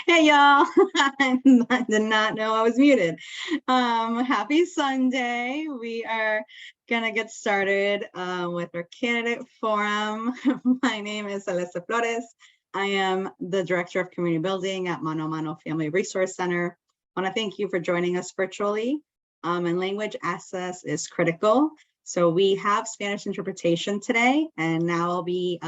Hey y'all, I did not know I was muted. Happy Sunday. We are gonna get started with our candidate forum. My name is Celeste Flores. I am the Director of Community Building at Mano a Mano Family Resource Center. I want to thank you for joining us virtually. And language access is critical. So we have Spanish interpretation today, and now I'll be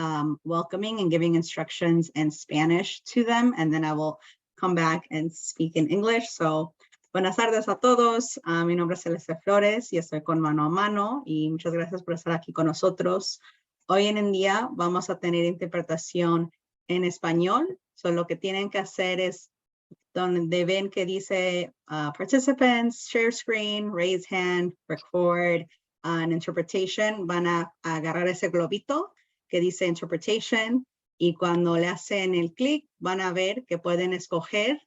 welcoming and giving instructions in Spanish to them, and then I will come back and speak in English. So, buenas tardes a todos. Mi nombre es Celeste Flores y estoy con Mano a Mano, y muchas gracias por estar aquí con nosotros. Hoy en día vamos a tener interpretación en español. So, lo que tienen que hacer es donde ven que dice participants, share screen, raise hand, record, and interpretation, van a agarrar ese globito que dice interpretation, y cuando le hacen el clic van a ver que pueden escoger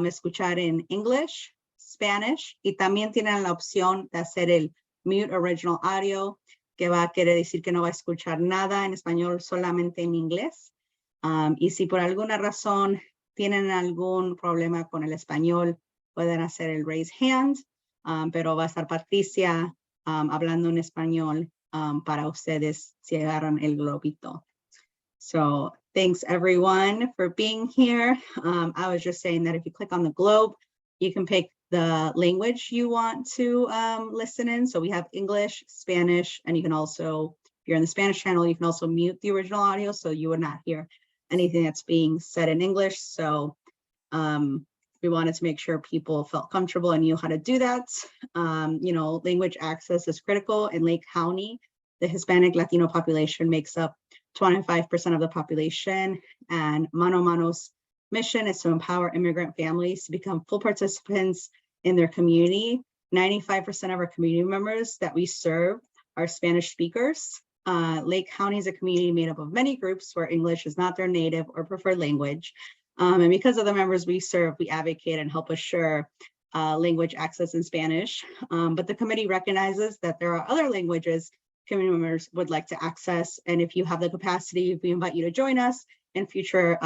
escuchar en English, Spanish, y también tienen la opción de hacer el mute original audio, que va a querer decir que no va a escuchar nada en español, solamente en inglés. Y si por alguna razón tienen algún problema con el español, pueden hacer el raise hand, pero va a estar Patricia hablando en español para ustedes si agarran el globito. So thanks everyone for being here. I was just saying that if you click on the globe, you can pick the language you want to listen in. So we have English, Spanish, and you can also, if you're in the Spanish channel, you can also mute the original audio so you would not hear anything that's being said in English. So we wanted to make sure people felt comfortable and knew how to do that. You know, language access is critical. In Lake County, the Hispanic Latino population makes up 25% of the population, and Mano a Mano's mission is to empower immigrant families to become full participants in their community. 95% of our community members that we serve are Spanish speakers. Lake County is a community made up of many groups where English is not their native or preferred language. And because of the members we serve, we advocate and help assure language access in Spanish. But the committee recognizes that there are other languages community members would like to access. And if you have the capacity, we invite you to join us in future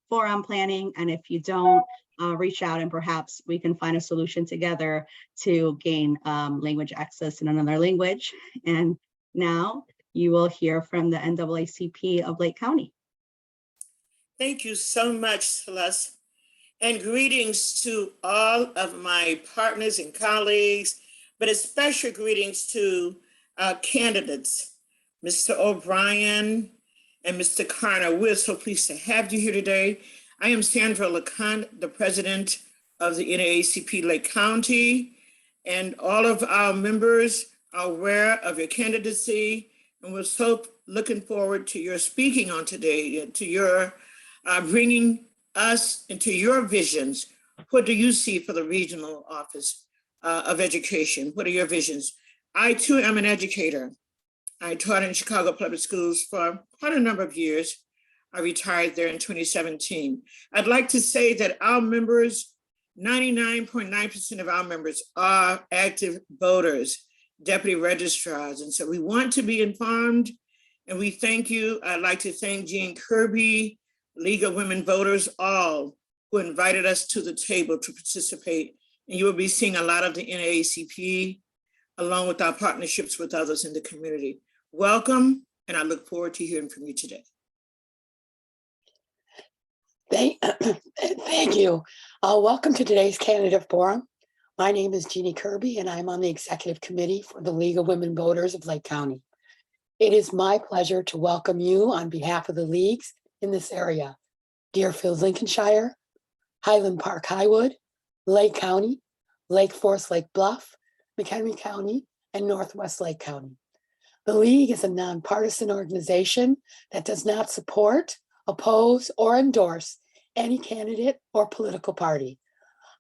forum planning. And if you don't, reach out and perhaps we can find a solution together to gain language access in another language. And now you will hear from the NAACP of Lake County. Thank you so much, Celeste. And greetings to all of my partners and colleagues, but especially greetings to candidates, Mr. O'Brien and Mr. Karner. We're so pleased to have you here today. I am Sandra LeConte, the president of the NAACP Lake County, and all of our members are aware of your candidacy, and we're so looking forward to your speaking on today, to your bringing us into your visions. What do you see for the regional office of education? What are your visions? I too am an educator. I taught in Chicago public schools for quite a number of years. I retired there in 2017. I'd like to say that our members, 99.9% of our members are active voters, deputy registrars. And so we want to be informed, and we thank you. I'd like to thank Jean Kirby, League of Women Voters, all who invited us to the table to participate. And you will be seeing a lot of the NAACP along with our partnerships with others in the community. Welcome, and I look forward to hearing from you today. Thank you. Welcome to today's candidate forum. My name is Jeannie Kirby, and I'm on the executive committee for the League of Women Voters of Lake County. It is my pleasure to welcome you on behalf of the leagues in this area: Deerfield, Lincolnshire, Highland Park, Highwood, Lake County, Lake Forest, Lake Bluff, McHenry County, and Northwest Lake County. The League is a nonpartisan organization that does not support, oppose, or endorse any candidate or political party.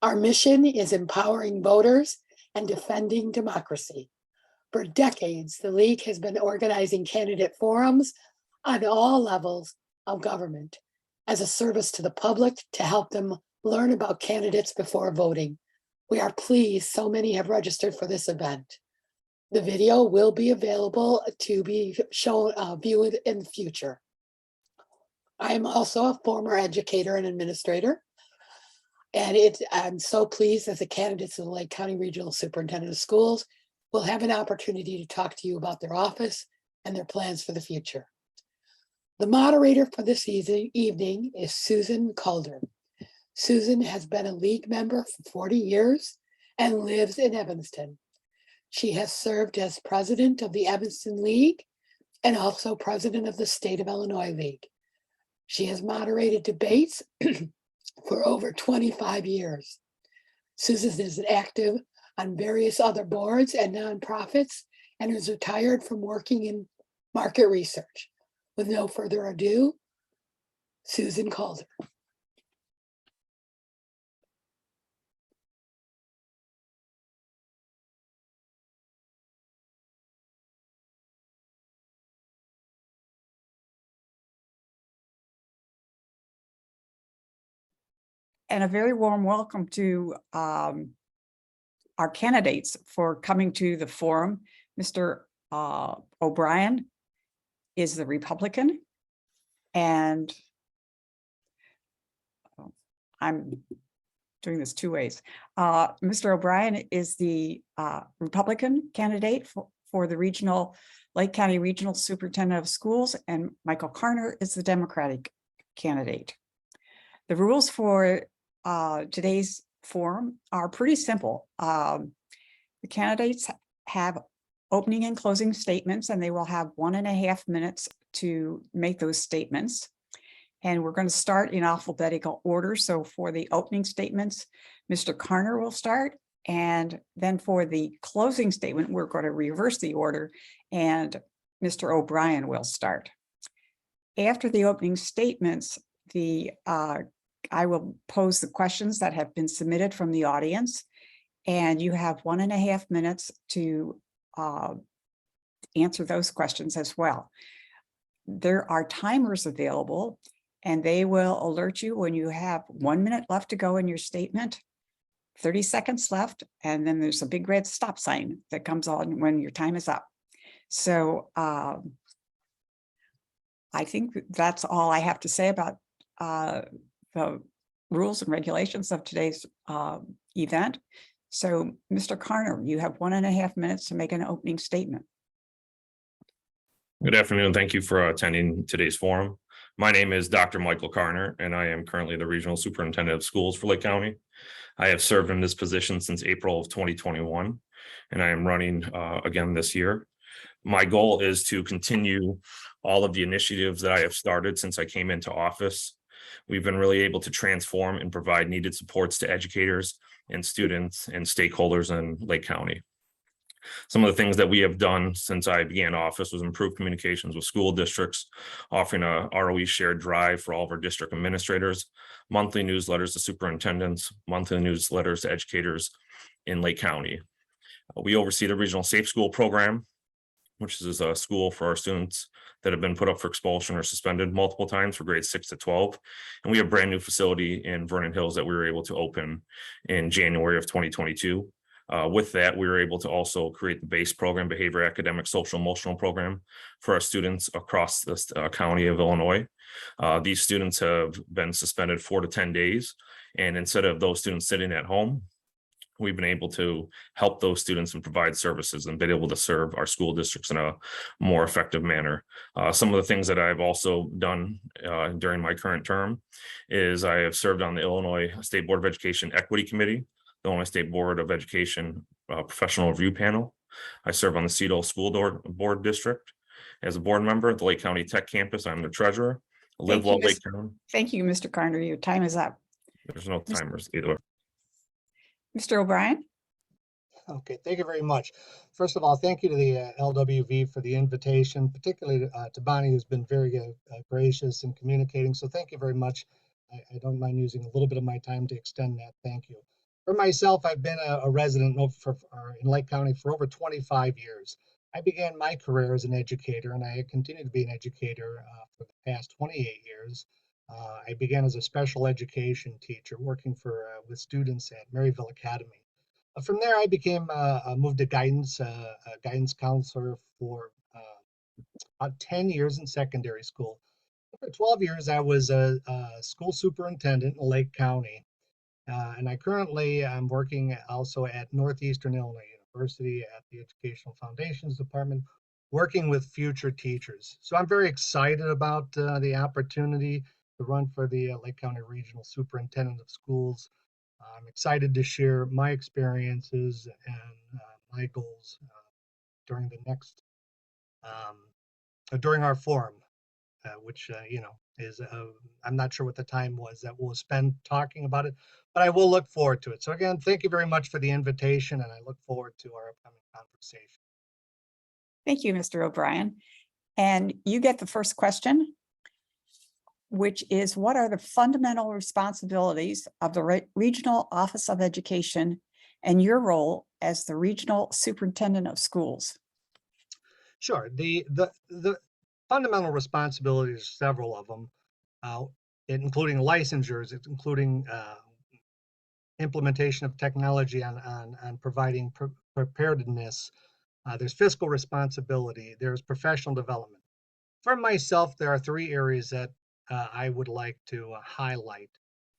Our mission is empowering voters and defending democracy. For decades, the League has been organizing candidate forums on all levels of government as a service to the public to help them learn about candidates before voting. We are pleased so many have registered for this event. The video will be available to be shown, viewed in the future. I am also a former educator and administrator. And I'm so pleased that the candidates of the Lake County Regional Superintendent of Schools will have an opportunity to talk to you about their office and their plans for the future. The moderator for this evening is Susan Calder. Susan has been a league member for 40 years and lives in Evanston. She has served as president of the Evanston League and also president of the State of Illinois League. She has moderated debates for over 25 years. Susan is active on various other boards and nonprofits and is retired from working in market research. With no further ado, Susan Calder. And a very warm welcome to our candidates for coming to the forum. Mr. O'Brien is the Republican, and I'm doing this two ways. Mr. O'Brien is the Republican candidate for the Lake County Regional Superintendent of Schools, and Michael Karner is the Democratic candidate. The rules for today's forum are pretty simple. The candidates have opening and closing statements, and they will have 1.5 minutes to make those statements. And we're going to start in alphabetical order. So for the opening statements, Mr. Karner will start. And then for the closing statement, we're going to reverse the order and Mr. O'Brien will start. After the opening statements, I will pose the questions that have been submitted from the audience, and you have 1.5 minutes to answer those questions as well. There are timers available, and they will alert you when you have 1 minute left to go in your statement, 30 seconds left, and then there's a big red stop sign that comes on when your time is up. So I think that's all I have to say about the rules and regulations of today's event. So, Mr. Karner, you have 1.5 minutes to make an opening statement. Good afternoon. Thank you for attending today's forum. My name is Dr. Michael Karner, and I am currently the Regional Superintendent of Schools for Lake County. I have served in this position since April of 2021, and I am running again this year. My goal is to continue all of the initiatives that I have started since I came into office. We've been really able to transform and provide needed supports to educators and students and stakeholders in Lake County. Some of the things that we have done since I began office was improve communications with school districts, offering a ROE shared drive for all of our district administrators, monthly newsletters to superintendents, monthly newsletters to educators in Lake County. We oversee the Regional Safe School Program, which is a school for our students that have been put up for expulsion or suspended multiple times for grades 6 to 12. And we have a brand new facility in Vernon Hills that we were able to open in January of 2022. With that, we were able to also create the BASE program, Behavior, Academic, Social, Emotional program for our students across this county of Illinois. These students have been suspended 4 to 10 days. And instead of those students sitting at home, we've been able to help those students and provide services and been able to serve our school districts in a more effective manner. Some of the things that I've also done during my current term is I have served on the Illinois State Board of Education Equity Committee, the Illinois State Board of Education Professional Review Panel. I serve on the Cedar School Board District as a board member at the Lake County Tech Campus. I'm the treasurer. Live well, Lake County. Thank you, Mr. Karner. Your time is up. There's no timers either. Mr. O'Brien? Okay, thank you very much. First of all, thank you to the LWV for the invitation, particularly to Bonnie, who's been very gracious in communicating. So thank you very much. I don't mind using a little bit of my time to extend that. Thank you. For myself, I've been a resident in Lake County for over 25 years. I began my career as an educator, and I continue to be an educator for the past 28 years. I began as a special education teacher working with students at Maryville Academy. From there, I moved to guidance counselor for about 10 years in secondary school. For 12 years, I was a school superintendent in Lake County. And I currently am working also at Northeastern Illinois University at the Educational Foundations Department, working with future teachers. So I'm very excited about the opportunity to run for the Lake County Regional Superintendent of Schools. I'm excited to share my experiences and my goals during the next, during our forum, which, is, I'm not sure what the time was that we'll spend talking about it, but I will look forward to it. So again, thank you very much for the invitation, and I look forward to our upcoming conversation. Thank you, Mr. O'Brien. And you get the first question, which is, what are the fundamental responsibilities of the Regional Office of Education and your role as the Regional Superintendent of Schools? Sure. The fundamental responsibilities, several of them, including licensures, including implementation of technology on providing preparedness. There's fiscal responsibility. There's professional development. For myself, there are 3 areas that I would like to highlight,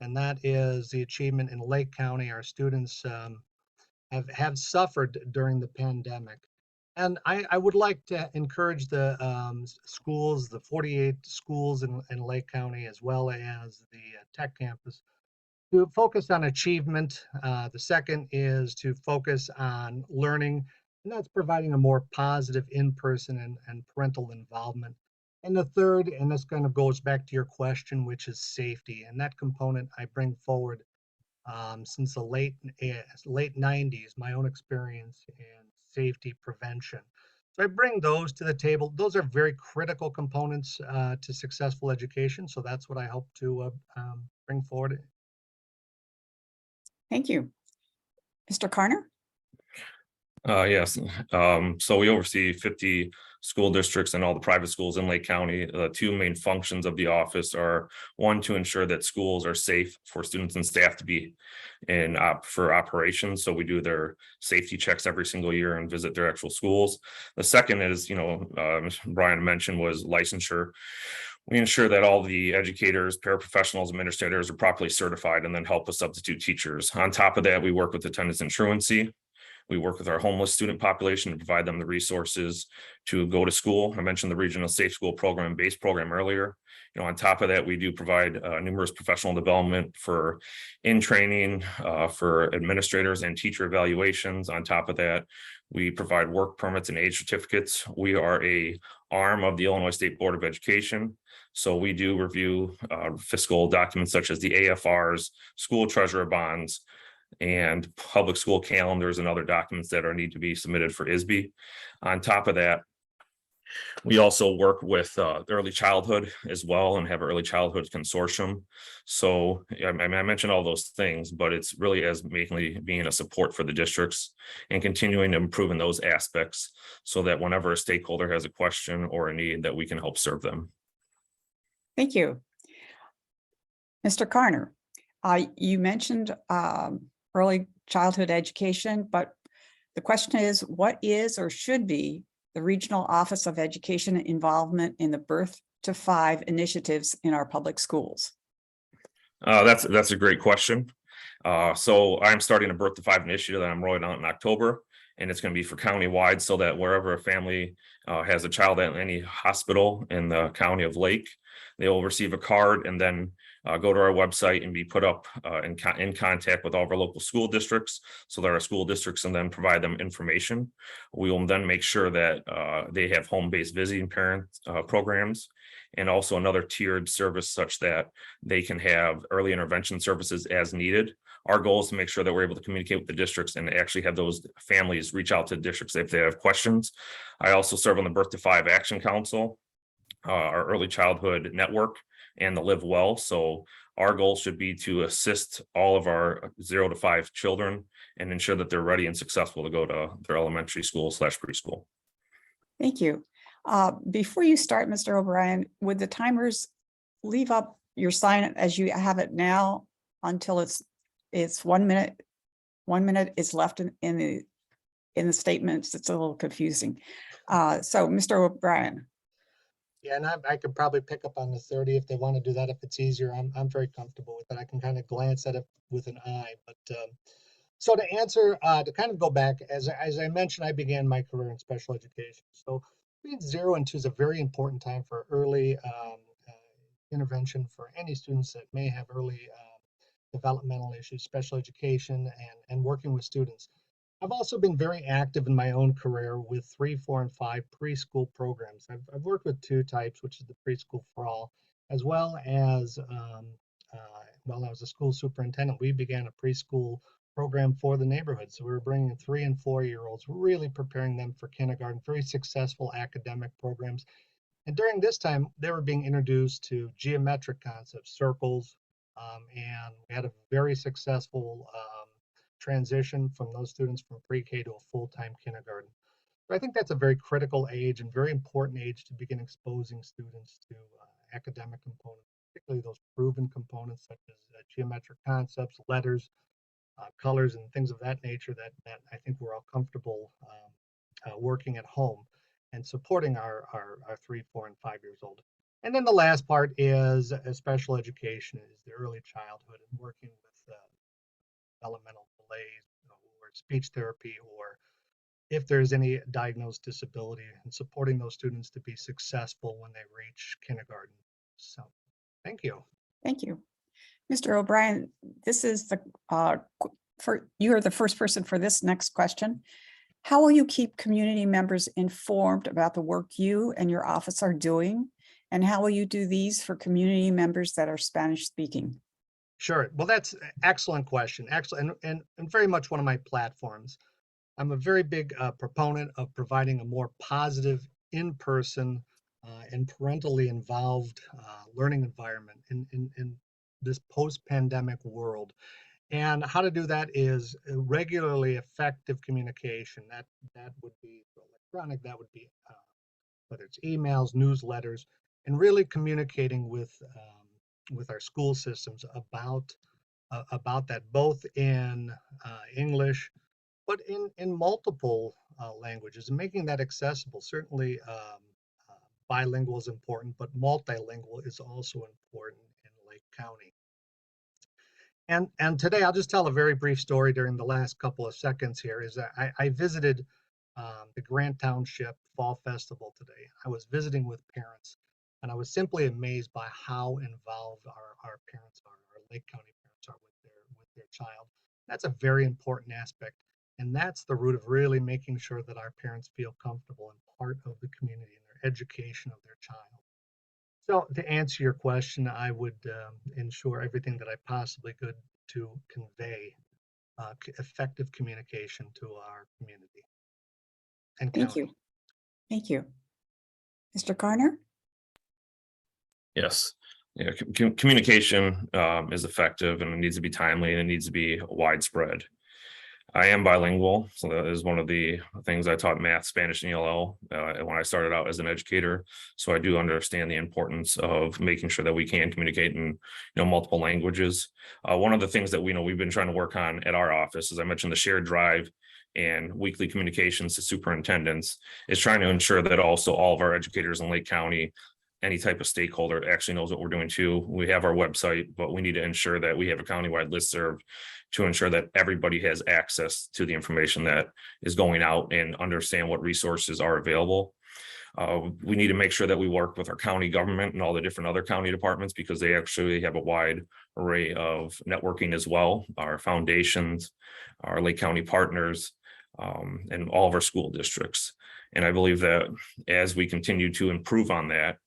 and that is the achievement in Lake County. Our students have suffered during the pandemic. And I would like to encourage the schools, the 48 schools in Lake County, as well as the tech campus, to focus on achievement. The second is to focus on learning, and that's providing a more positive in-person and parental involvement. And the third, and this kind of goes back to your question, which is safety. And that component I bring forward since the late 90s, my own experience in safety prevention. So I bring those to the table. Those are very critical components to successful education. So that's what I hope to bring forward. Thank you. Mr. Karner? Yes, so we oversee 50 school districts and all the private schools in Lake County. The 2 main functions of the office are, 1, to ensure that schools are safe for students and staff to be in for operations. So we do their safety checks every single year and visit their actual schools. The second is, Brian mentioned, was licensure. We ensure that all the educators, paraprofessionals, administrators are properly certified and then help with substitute teachers. On top of that, we work with attendance and truancy. We work with our homeless student population to provide them the resources to go to school. I mentioned the Regional Safe School Program, BASE program earlier. On top of that, we do provide numerous professional development for in-training for administrators and teacher evaluations. On top of that, we provide work permits and age certificates. We are a arm of the Illinois State Board of Education. So we do review fiscal documents such as the AFRs, school treasurer bonds, and public school calendars and other documents that need to be submitted for ISB. On top of that, we also work with early childhood as well and have an early childhood consortium. So I mentioned all those things, but it's really as mainly being a support for the districts and continuing to improve in those aspects so that whenever a stakeholder has a question or a need, that we can help serve them. Thank you. Mr. Karner, you mentioned early childhood education, but the question is, what is or should be the Regional Office of Education involvement in the Birth to 5 initiatives in our public schools? That's a great question. So I'm starting a Birth to 5 initiative that I'm rolling out in October, and it's going to be for countywide, so that wherever a family has a child at any hospital in the county of Lake, they will receive a card and then go to our website and be put up in contact with all of our local school districts, so that our school districts can then provide them information. We will then make sure that they have home-based visiting parent programs, and also another tiered service such that they can have early intervention services as needed. Our goal is to make sure that we're able to communicate with the districts and actually have those families reach out to districts if they have questions. I also serve on the Birth to 5 Action Council, our early childhood network, and the Live Well. So our goal should be to assist all of our 0 to 5 children and ensure that they're ready and successful to go to their elementary school / preschool. Thank you. Before you start, Mr. O'Brien, would the timers leave up your sign as you have it now until it's 1 minute? 1 minute is left in the statements. It's a little confusing. So Mr. O'Brien. Yeah, and I could probably pick up on the 30 if they want to do that, if it's easier. I'm very comfortable with it. I can kind of glance at it with an eye. But so to answer, to kind of go back, as I mentioned, I began my career in special education. So between 0 and 2 is a very important time for early intervention for any students that may have early developmental issues, special education, and working with students. I've also been very active in my own career with 3, 4, and 5 preschool programs. I've worked with 2 types, which is the preschool for all, as well as while I was a school superintendent, we began a preschool program for the neighborhood. So we were bringing 3 and 4-year-olds, really preparing them for kindergarten, very successful academic programs. And during this time, they were being introduced to geometric concepts, circles, and we had a very successful transition from those students from pre-K to a full-time kindergarten. So I think that's a very critical age and very important age to begin exposing students to academic components, particularly those proven components such as geometric concepts, letters, colors, and things of that nature that I think we're all comfortable working at home and supporting our 3, 4, and 5 years old. And then the last part is special education, is the early childhood and working with developmental delays, or speech therapy, or if there's any diagnosed disability, and supporting those students to be successful when they reach kindergarten. So, thank you. Thank you. Mr. O'Brien, this is the, you are the first person for this next question. How will you keep community members informed about the work you and your office are doing? And how will you do these for community members that are Spanish speaking? Sure. Well, that's an excellent question. Excellent, and very much one of my platforms. I'm a very big proponent of providing a more positive, in-person, and parentally involved learning environment in this post-pandemic world. And how to do that is regularly effective communication. That would be electronic, that would be whether it's emails, newsletters, and really communicating with our school systems about that, both in English, but in multiple languages, and making that accessible. Certainly bilingual is important, but multilingual is also important in Lake County. And today, I'll just tell a very brief story during the last couple of seconds here, is that I visited the Grant Township Fall Festival today. I was visiting with parents, and I was simply amazed by how involved our parents are, our Lake County parents are with their child. That's a very important aspect. And that's the root of really making sure that our parents feel comfortable and part of the community in their education of their child. So to answer your question, I would ensure everything that I possibly could to convey effective communication to our community and Thank county. you. Thank you. Mr. Karner? Yes. Yeah, communication is effective, and it needs to be timely, and it needs to be widespread. I am bilingual, so that is one of the things. I taught math, Spanish, and ELL when I started out as an educator. So I do understand the importance of making sure that we can communicate in multiple languages. One of the things that we've been trying to work on at our office, as I mentioned, the shared drive and weekly communications to superintendents, is trying to ensure that also all of our educators in Lake County, any type of stakeholder, actually knows what we're doing too. We have our website, but we need to ensure that we have a countywide listserv to ensure that everybody has access to the information that is going out and understand what resources are available. We need to make sure that we work with our county government and all the different other county departments, because they actually have a wide array of networking as well. Our foundations, our Lake County partners, and all of our school districts. And I believe that as we continue to improve on that,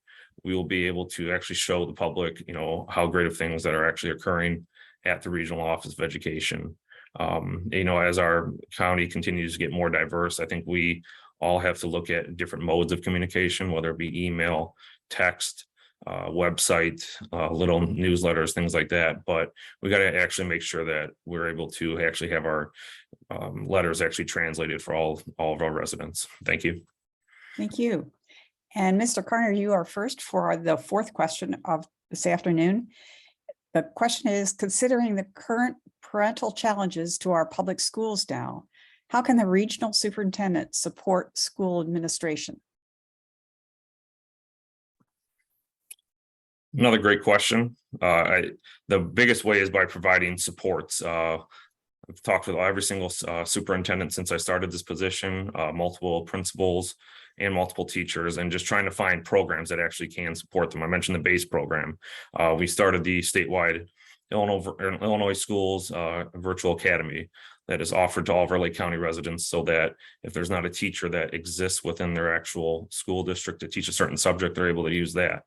we will be able to actually show the public, how great of things that are actually occurring at the Regional Office of Education. As our county continues to get more diverse, I think we all have to look at different modes of communication, whether it be email, text, website, little newsletters, things like that. But we got to actually make sure that we're able to actually have our letters actually translated for all of our residents. Thank you. Thank you. And Mr. Karner, you are first for the 4th question of this afternoon. The question is, considering the current parental challenges to our public schools now, how can the regional superintendent support school administration? Another great question. The biggest way is by providing supports. I've talked with every single superintendent since I started this position, multiple principals and multiple teachers, and just trying to find programs that actually can support them. I mentioned the BASE program. We started the statewide Illinois schools virtual academy that is offered to all of our Lake County residents, so that if there's not a teacher that exists within their actual school district to teach a certain subject, they're able to use that.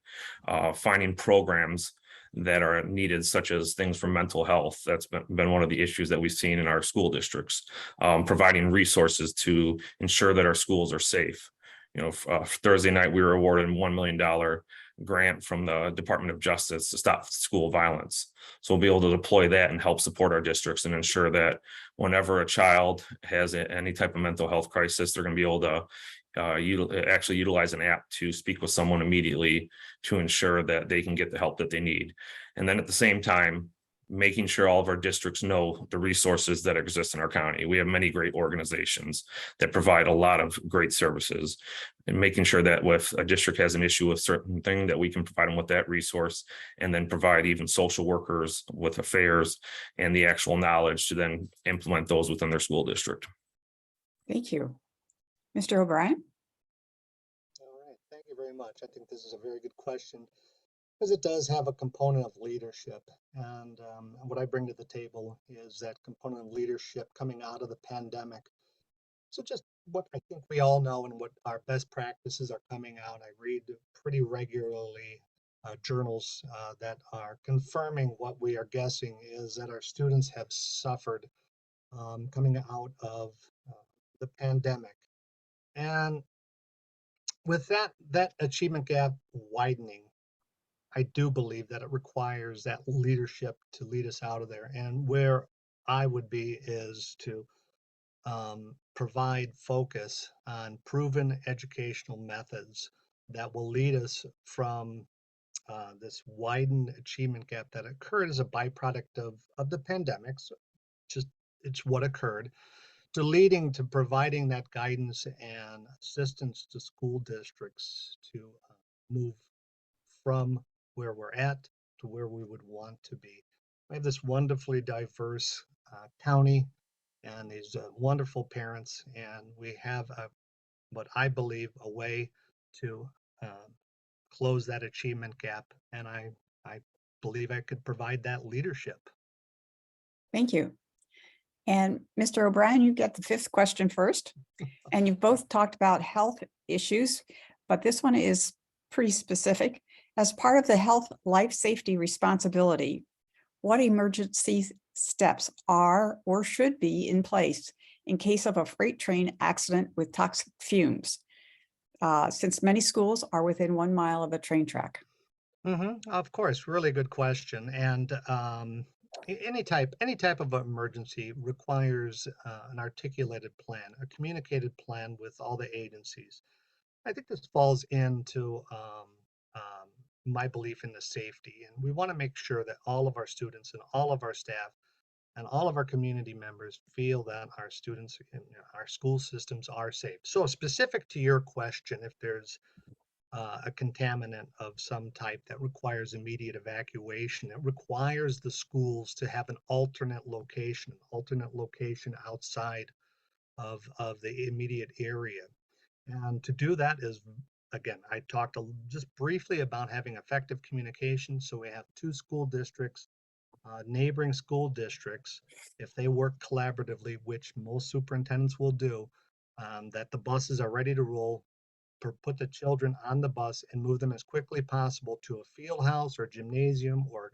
Finding programs that are needed, such as things for mental health. That's been one of the issues that we've seen in our school districts. Providing resources to ensure that our schools are safe. Thursday night, we were awarded a $1 million grant from the Department of Justice to stop school violence. So we'll be able to deploy that and help support our districts and ensure that whenever a child has any type of mental health crisis, they're going to be able to actually utilize an app to speak with someone immediately to ensure that they can get the help that they need. And then at the same time, making sure all of our districts know the resources that exist in our county. We have many great organizations that provide a lot of great services, and making sure that if a district has an issue with certain thing, that we can provide them with that resource, and then provide even social workers with affairs and the actual knowledge to then implement those within their school district. Thank you. Mr. O'Brien? All right, thank you very much. I think this is a very good question, because it does have a component of leadership. And what I bring to the table is that component of leadership coming out of the pandemic. So just what I think we all know and what our best practices are coming out. I read pretty regularly journals that are confirming what we are guessing is that our students have suffered coming out of the pandemic. And with that achievement gap widening, I do believe that it requires that leadership to lead us out of there. And where I would be is to provide focus on proven educational methods that will lead us from this widened achievement gap that occurred as a byproduct of the pandemic. So it's what occurred, to leading to providing that guidance and assistance to school districts to move from where we're at to where we would want to be. We have this wonderfully diverse county and these wonderful parents, and we have what I believe a way to close that achievement gap, and I believe I could provide that leadership. Thank you. And Mr. O'Brien, you get the fifth question first. And you've both talked about health issues, but this one is pretty specific. As part of the health life safety responsibility, what emergency steps are or should be in place in case of a freight train accident with toxic fumes, since many schools are within 1 mile of a train track? Of course, really good question. And any type of emergency requires an articulated plan, a communicated plan with all the agencies. I think this falls into my belief in the safety, and we want to make sure that all of our students and all of our staff and all of our community members feel that our students in our school systems are safe. So specific to your question, if there's a contaminant of some type that requires immediate evacuation, it requires the schools to have an alternate location outside of the immediate area. And to do that is, again, I talked just briefly about having effective communication. So we have 2 school districts, neighboring school districts, if they work collaboratively, which most superintendents will do, that the buses are ready to roll, put the children on the bus and move them as quickly possible to a field house or gymnasium or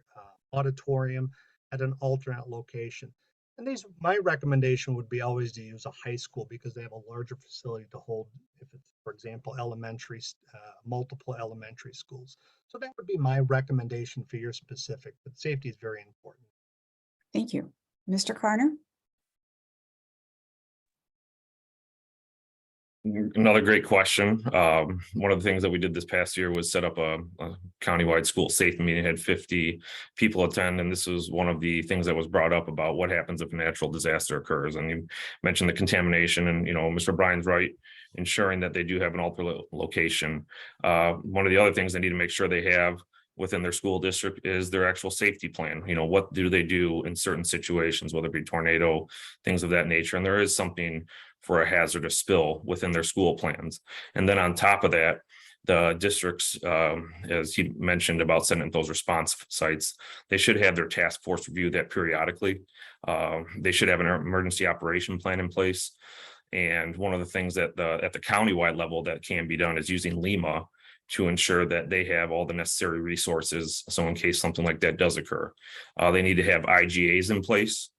auditorium at an alternate location. And my recommendation would be always to use a high school, because they have a larger facility to hold, if it's, for example, multiple elementary schools. So that would be my recommendation for your specific, but safety is very important. Thank you. Mr. Karner? Another great question. One of the things that we did this past year was set up a countywide school safety meeting. It had 50 people attend, and this was one of the things that was brought up about what happens if a natural disaster occurs. And you mentioned the contamination, and Mr. Bryan's right, ensuring that they do have an alternate location. One of the other things they need to make sure they have within their school district is their actual safety plan. You know, what do they do in certain situations, whether it be tornado, things of that nature. And there is something for a hazardous spill within their school plans. And then on top of that, the districts, as he mentioned about setting those response sites, they should have their task force review that periodically. They should have an emergency operation plan in place. And one of the things that at the countywide level that can be done is using Lima to ensure that they have all the necessary resources. So in case something like that does occur, they need to have IGAs in place.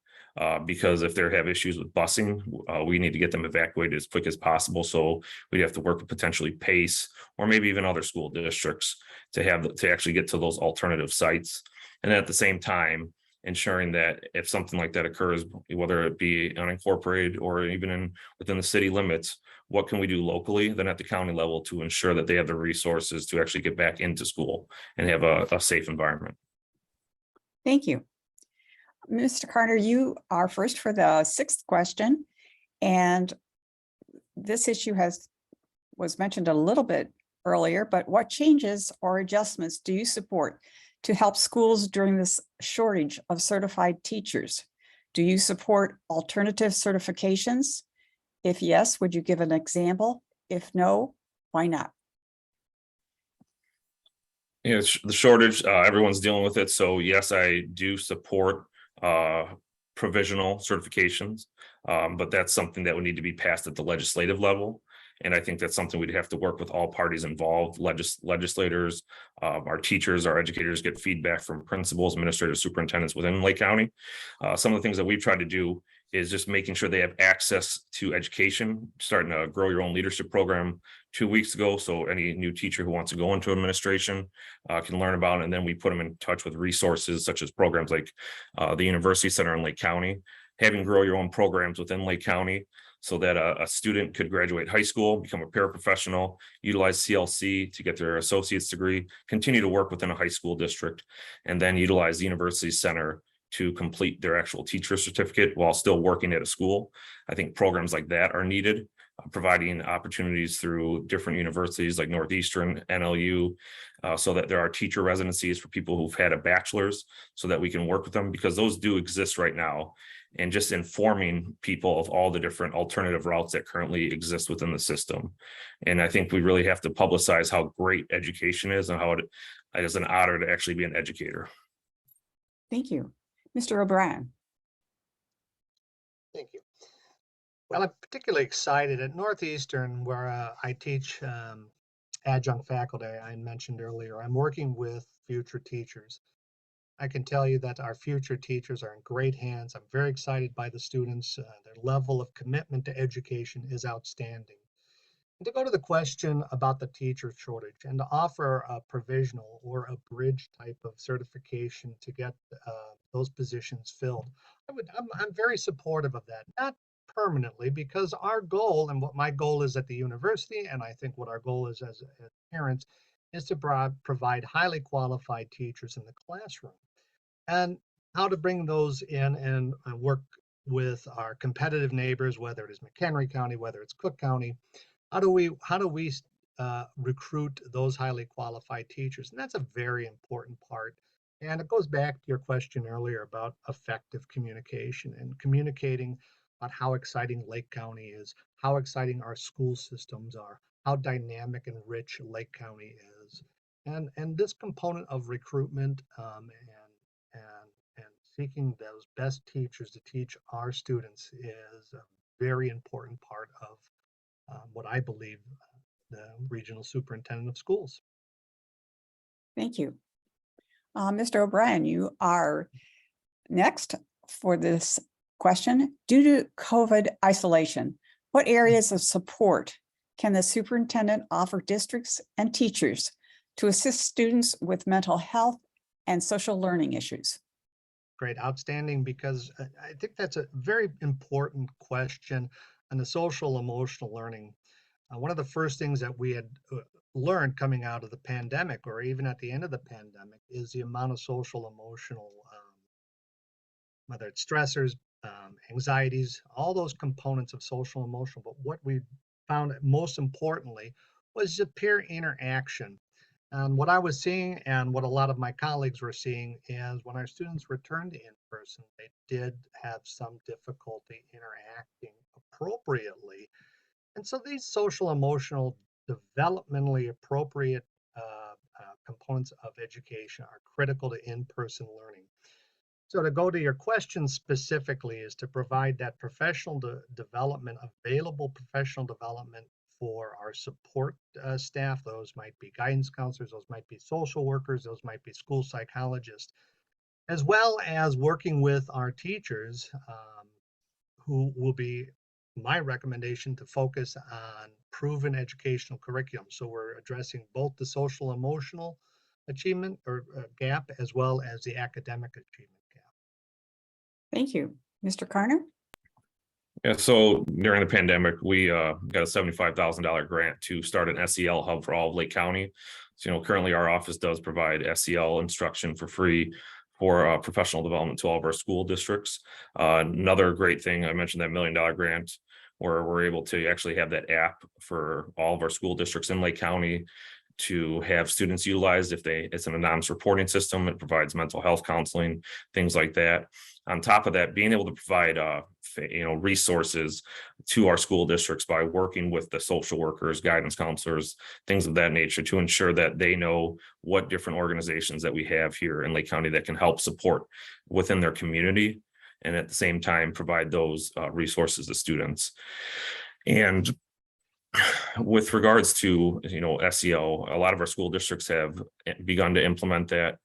Because if they have issues with busing, we need to get them evacuated as quick as possible. So we'd have to work with potentially PACE or maybe even other school districts to actually get to those alternative sites. And at the same time, ensuring that if something like that occurs, whether it be unincorporated or even within the city limits, what can we do locally, then at the county level to ensure that they have the resources to actually get back into school and have a safe environment. Thank you. Mr. Karner, you are first for the 6th question. And this issue was mentioned a little bit earlier, but what changes or adjustments do you support to help schools during this shortage of certified teachers? Do you support alternative certifications? If yes, would you give an example? If no, why not? Yeah, the shortage, everyone's dealing with it. So yes, I do support provisional certifications, but that's something that would need to be passed at the legislative level. And I think that's something we'd have to work with all parties involved, legislators, our teachers, our educators, get feedback from principals, administrators, superintendents within Lake County. Some of the things that we've tried to do is just making sure they have access to education, starting to grow your own leadership program 2 weeks ago. So any new teacher who wants to go into administration can learn about it. And then we put them in touch with resources such as programs like the University Center in Lake County, having grow your own programs within Lake County so that a student could graduate high school, become a paraprofessional, utilize CLC to get their associate's degree, continue to work within a high school district, and then utilize the University Center to complete their actual teacher certificate while still working at a school. I think programs like that are needed, providing opportunities through different universities like Northeastern, NLU, so that there are teacher residencies for people who've had a bachelor's so that we can work with them, because those do exist right now. And just informing people of all the different alternative routes that currently exist within the system. And I think we really have to publicize how great education is and how it is an honor to actually be an educator. Thank you. Mr. O'Brien. Thank you. Well, I'm particularly excited at Northeastern, where I teach adjunct faculty. I mentioned earlier, I'm working with future teachers. I can tell you that our future teachers are in great hands. I'm very excited by the students. Their level of commitment to education is outstanding. And to go to the question about the teacher shortage and to offer a provisional or a bridge type of certification to get those positions filled, I'm very supportive of that. Not permanently, because our goal, and what my goal is at the university, and I think what our goal is as parents, is to provide highly qualified teachers in the classroom. And how to bring those in and work with our competitive neighbors, whether it is McHenry County, whether it's Cook County. How do we recruit those highly qualified teachers? And that's a very important part. And it goes back to your question earlier about effective communication and communicating about how exciting Lake County is, how exciting our school systems are, how dynamic and rich Lake County is. And this component of recruitment and seeking those best teachers to teach our students is a very important part of what I believe the regional superintendent of schools. Thank you. Mr. O'Brien, you are next for this question. Due to COVID isolation, what areas of support can the superintendent offer districts and teachers to assist students with mental health and social learning issues? Great, outstanding, because I think that's a very important question on the social emotional learning. One of the first things that we had learned coming out of the pandemic, or even at the end of the pandemic, is the amount of social emotional, whether it's stressors, anxieties, all those components of social emotional. But what we found most importantly was the peer interaction. And what I was seeing and what a lot of my colleagues were seeing is when our students returned in person, they did have some difficulty interacting appropriately. And so these social, emotional, developmentally appropriate components of education are critical to in-person learning. So to go to your question specifically is to provide that professional development, available professional development for our support staff. Those might be guidance counselors, those might be social workers, those might be school psychologists, as well as working with our teachers who will be my recommendation to focus on proven educational curriculum. So we're addressing both the social emotional achievement or gap as well as the academic achievement gap. Thank you. Mr. Karner? Yeah, so during the pandemic, we got a $75,000 grant to start an SEL hub for all of Lake County. So, currently our office does provide SEL instruction for free for professional development to all of our school districts. Another great thing, I mentioned that $1 million grant, where we're able to actually have that app for all of our school districts in Lake County to have students utilized it's an anonymous reporting system. It provides mental health counseling, things like that. On top of that, being able to provide resources to our school districts by working with the social workers, guidance counselors, things of that nature to ensure that they know what different organizations that we have here in Lake County that can help support within their community, and at the same time provide those resources to students. And with regards to SEO, a lot of our school districts have begun to implement that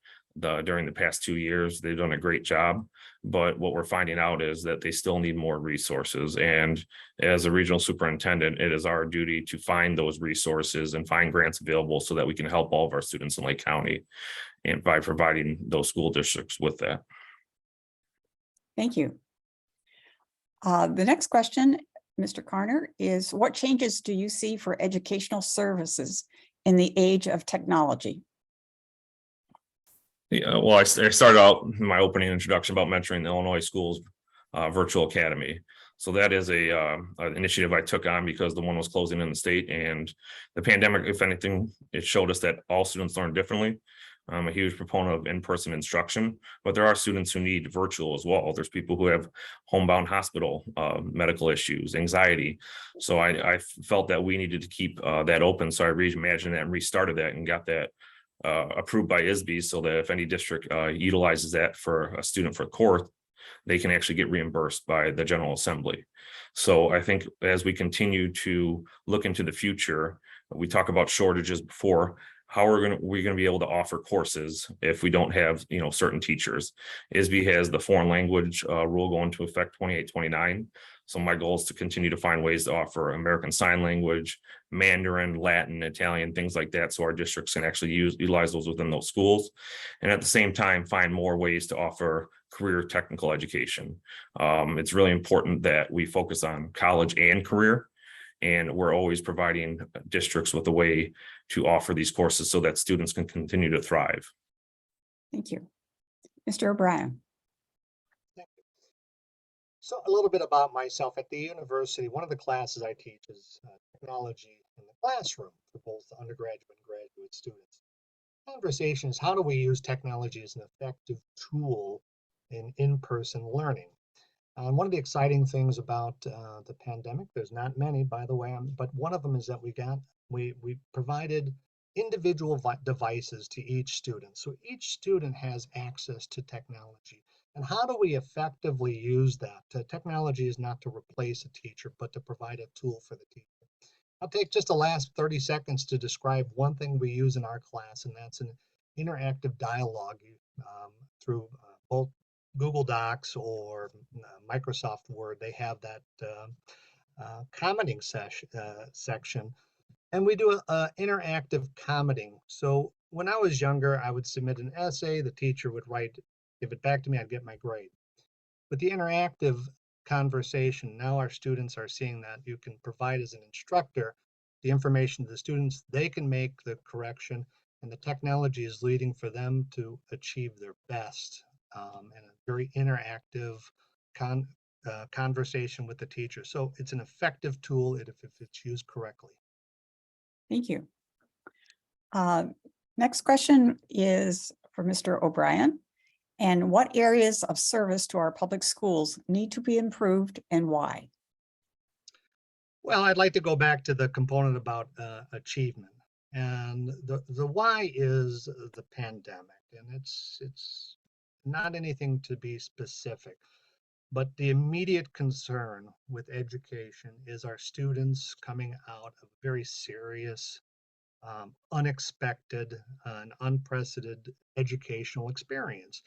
during the past 2 years. They've done a great job, but what we're finding out is that they still need more resources. And as a regional superintendent, it is our duty to find those resources and find grants available so that we can help all of our students in Lake County, and by providing those school districts with that. Thank you. The next question, Mr. Karner, is what changes do you see for educational services in the age of technology? Yeah, well, I started out in my opening introduction about mentoring the Illinois Schools Virtual Academy. So that is an initiative I took on because the one was closing in the state, and the pandemic, if anything, it showed us that all students learn differently. I'm a huge proponent of in-person instruction, but there are students who need virtual as well. There's people who have homebound hospital medical issues, anxiety. So I felt that we needed to keep that open. So I reimagined that and restarted that and got that approved by ISB, so that if any district utilizes that for a student for course, they can actually get reimbursed by the General Assembly. So I think as we continue to look into the future, we talk about shortages before. How we're going to be able to offer courses if we don't have certain teachers. ISB has the foreign language rule going into effect 28-29. So my goal is to continue to find ways to offer American Sign Language, Mandarin, Latin, Italian, things like that, so our districts can actually utilize those within those schools, and at the same time find more ways to offer career technical education. It's really important that we focus on college and career, and we're always providing districts with a way to offer these courses so that students can continue to thrive. Thank you. Mr. O'Brien. Thank you. So a little bit about myself. At the university, one of the classes I teach is technology in the classroom for both undergraduate and graduate students. Conversation is, how do we use technology as an effective tool in-person learning? And one of the exciting things about the pandemic, there's not many, by the way, but one of them is that we provided individual devices to each student. So each student has access to technology. And how do we effectively use that? Technology is not to replace a teacher, but to provide a tool for the teacher. I'll take just the last 30 seconds to describe one thing we use in our class, and that's an interactive dialogue through both Google Docs or Microsoft Word. They have that commenting section, and we do interactive commenting. So when I was younger, I would submit an essay, the teacher would give it back to me, I'd get my grade. With the interactive conversation, now our students are seeing that you can provide as an instructor the information to the students, they can make the correction, and the technology is leading for them to achieve their best. And a very interactive conversation with the teacher. So it's an effective tool if it's used correctly. Thank you. Next question is for Mr. O'Brien. And what areas of service to our public schools need to be improved and why? Well, I'd like to go back to the component about achievement. And the why is the pandemic. And it's not anything to be specific, but the immediate concern with education is our students coming out of very serious, unexpected, and unprecedented educational experience.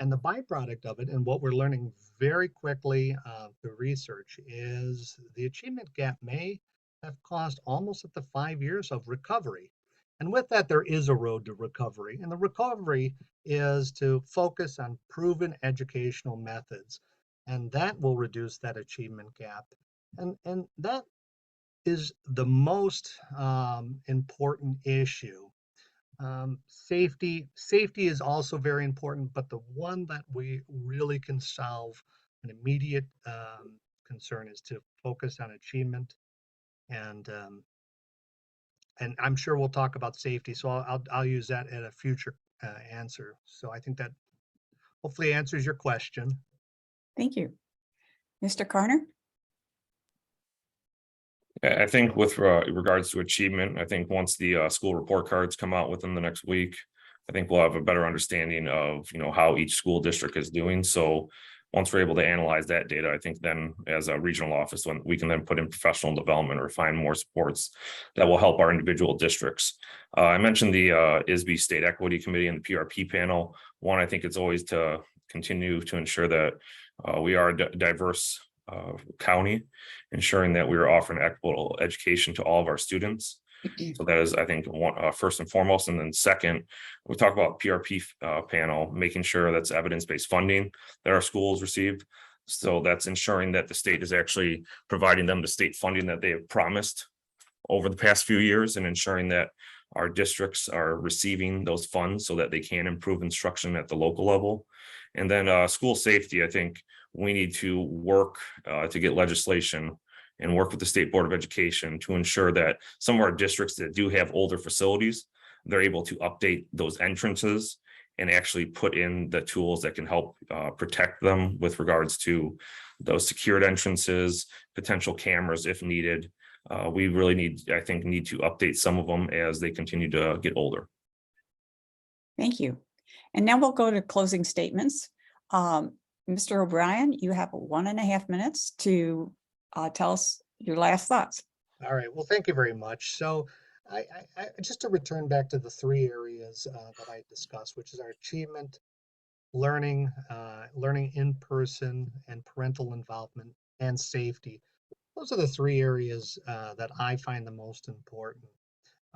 And the byproduct of it, and what we're learning very quickly through research, is the achievement gap may have caused almost at the 5 years of recovery. And with that, there is a road to recovery. And the recovery is to focus on proven educational methods. And that will reduce that achievement gap. And that is the most important issue. Safety is also very important, but the one that we really can solve an immediate concern is to focus on achievement, and I'm sure we'll talk about safety, so I'll use that at a future answer. So I think that hopefully answers your question. Thank you. Mr. Karner? I think with regards to achievement, I think once the school report cards come out within the next week, I think we'll have a better understanding of, how each school district is doing. So once we're able to analyze that data, I think then as a regional office, when we can then put in professional development or find more supports that will help our individual districts. I mentioned the ISB State Equity Committee and the PRP panel. One, I think it's always to continue to ensure that we are a diverse county, ensuring that we are offering equitable education to all of our students. So that is, I think, one first and foremost. And then second, we talk about PRP panel, making sure that's evidence-based funding that our schools received. So that's ensuring that the state is actually providing them the state funding that they have promised over the past few years, and ensuring that our districts are receiving those funds so that they can improve instruction at the local level. And then school safety, I think we need to work to get legislation and work with the State Board of Education to ensure that some of our districts that do have older facilities, they're able to update those entrances and actually put in the tools that can help protect them with regards to those secured entrances, potential cameras if needed. We really need to update some of them as they continue to get older. Thank you. And now we'll go to closing statements. Mr. O'Brien, you have 1.5 minutes to tell us your last thoughts. All right. Well, thank you very much. So I just to return back to the 3 areas that I discussed, which is our achievement, learning in person, and parental involvement, and safety. Those are the 3 areas that I find the most important.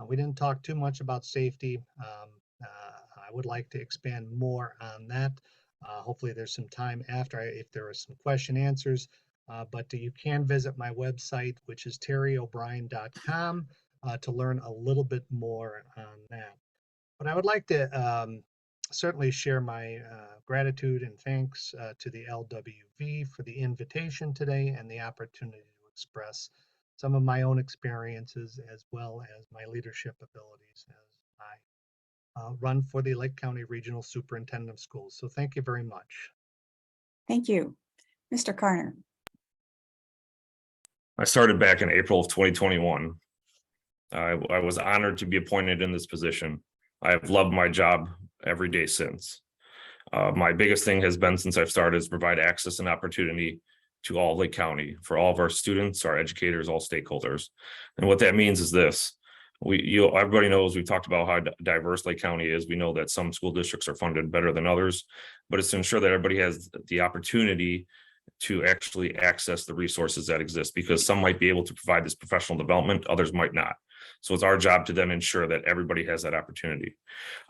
We didn't talk too much about safety. I would like to expand more on that. Hopefully there's some time after if there are some question answers, but you can visit my website, which is terryobrien.com, to learn a little bit more on that. But I would like to certainly share my gratitude and thanks to the LWV for the invitation today and the opportunity to express some of my own experiences as well as my leadership abilities as I run for the Lake County Regional Superintendent of Schools. So thank you very much. Thank you. Mr. Karner. I started back in April of 2021. I was honored to be appointed in this position. I have loved my job every day since. My biggest thing has been since I've started is provide access and opportunity to all Lake County for all of our students, our educators, all stakeholders. And what that means is this. Everybody knows we've talked about how diverse Lake County is. We know that some school districts are funded better than others, but it's to ensure that everybody has the opportunity to actually access the resources that exist, because some might be able to provide this professional development, others might not. So it's our job to then ensure that everybody has that opportunity.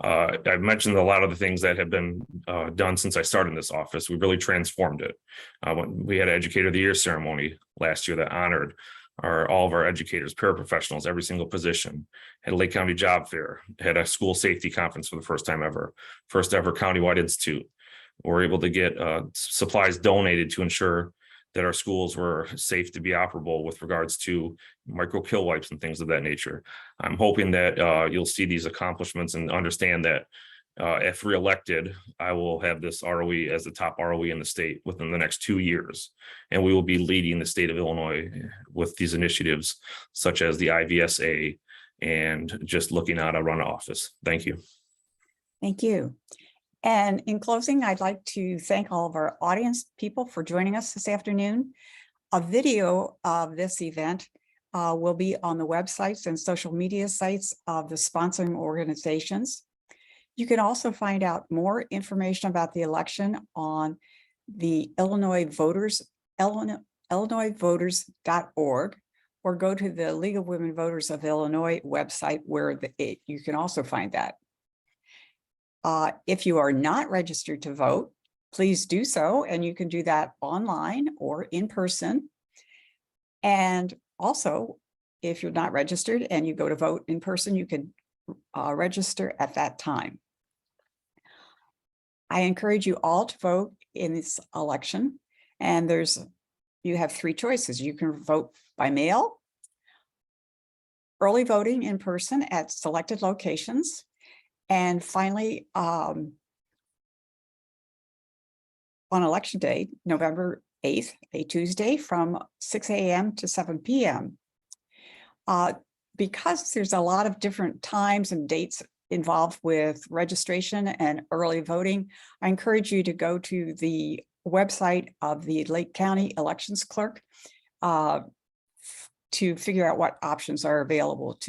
I've mentioned a lot of the things that have been done since I started in this office. We really transformed it. We had an Educator of the Year ceremony last year that honored all of our educators, paraprofessionals, every single position. Had a Lake County Job Fair, had a school safety conference for the first time ever, first ever countywide institute. We're able to get supplies donated to ensure that our schools were safe to be operable with regards to micro kill wipes and things of that nature. I'm hoping that you'll see these accomplishments and understand that if reelected, I will have this ROE as the top ROE in the state within the next 2 years. And we will be leading the state of Illinois with these initiatives such as the IVSA and just looking out to run office. Thank you. Thank you. And in closing, I'd like to thank all of our audience people for joining us this afternoon. A video of this event will be on the websites and social media sites of the sponsoring organizations. You can also find out more information about the election on the illinoisvoters.org, or go to the League of Women Voters of Illinois website where you can also find that. If you are not registered to vote, please do so, and you can do that online or in person. And also, if you're not registered and you go to vote in person, you can register at that time. I encourage you all to vote in this election, and you have 3 choices. You can vote by mail, early voting in person at selected locations, and finally, on election day, November 8th, a Tuesday, from 6 a.m. to 7 p.m. Because there's a lot of different times and dates involved with registration and early voting, I encourage you to go to the website of the Lake County Elections Clerk to figure out what options are available to you.